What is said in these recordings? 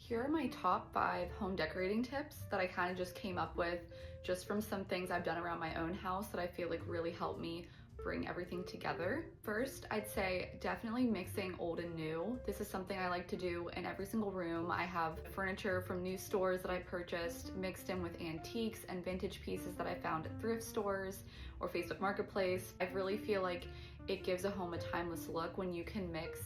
Here are my top 5 home decorating tips that I kind of just came up with just from some things I've done around my own house that I feel like really help me bring everything together. First, I'd say definitely mixing old and new. This is something I like to do in every single room. I have furniture from new stores that I purchased mixed in with antiques and vintage pieces that I found at thrift stores or Facebook Marketplace. I really feel like it gives a home a timeless look when you can mix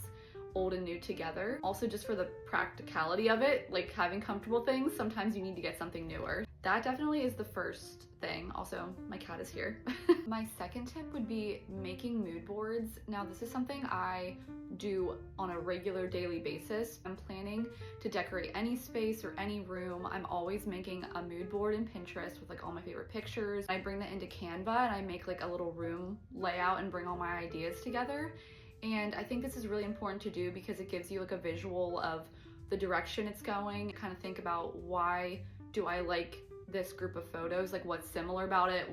old and new together. Also, just for the practicality of it, like having comfortable things, sometimes you need to get something newer. That definitely is the first thing. Also, my cat is here. My second tip would be making mood boards. Now, this is something I do on a regular daily basis. I'm planning to decorate any space or any room. I'm always making a mood board in Pinterest with like all my favorite pictures. I bring that into Canva and I make like a little room layout and bring all my ideas together. And I think this is really important to do because it gives you like a visual of the direction it's going. Kind of think about, why do I like this group of photos? Like, what's similar about it?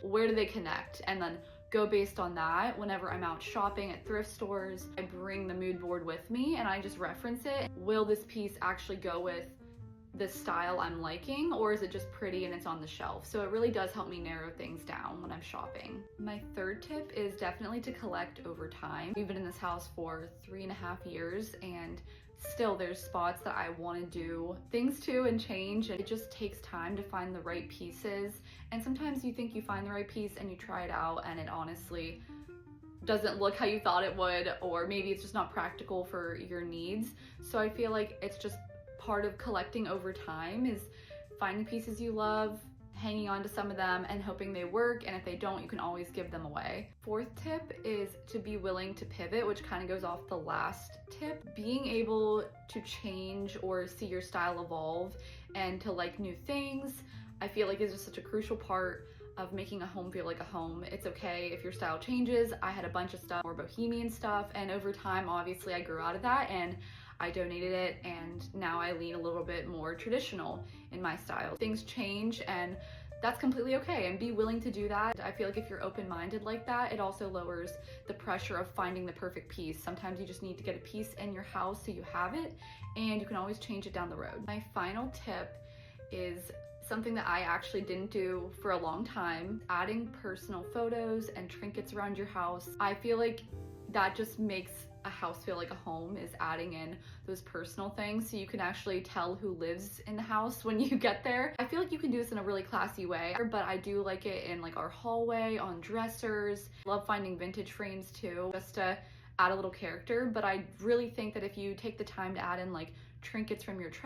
Where do they connect? And then go based on that. Whenever I'm out shopping at thrift stores, I bring the mood board with me and I just reference it. Will this piece actually go with the style I'm liking, or is it just pretty and it's on the shelf? So it really does help me narrow things down when I'm shopping. My third tip is definitely to collect over time. We've been in this house for 3.5 years and still there's spots that I want to do things to and change. It just takes time to find the right pieces. And sometimes you think you find the right piece and you try it out and it honestly doesn't look how you thought it would, or maybe it's just not practical for your needs. So I feel like it's just part of collecting over time is finding pieces you love, hanging on to some of them and hoping they work, and if they don't, you can always give them away. Fourth tip is to be willing to pivot, which kind of goes off the last tip. Being able to change or see your style evolve and to like new things, I feel like is just such a crucial part of making a home feel like a home. It's okay if your style changes. I had a bunch of stuff, more bohemian stuff, and over time, obviously I grew out of that and I donated it, and now I lean a little bit more traditional in my style. Things change and that's completely okay, and be willing to do that. I feel like if you're open-minded like that, it also lowers the pressure of finding the perfect piece. Sometimes you just need to get a piece in your house so you have it, and you can always change it down the road. My final tip is something that I actually didn't do for a long time: adding personal photos and trinkets around your house. I feel like that just makes a house feel like a home, is adding in those personal things so you can actually tell who lives in the house when you get there. I feel like you can do this in a really classy way, but I do like it in like our hallway, on dressers. Love finding vintage frames too, just to add a little character. But I really think that if you take the time to add in like trinkets from your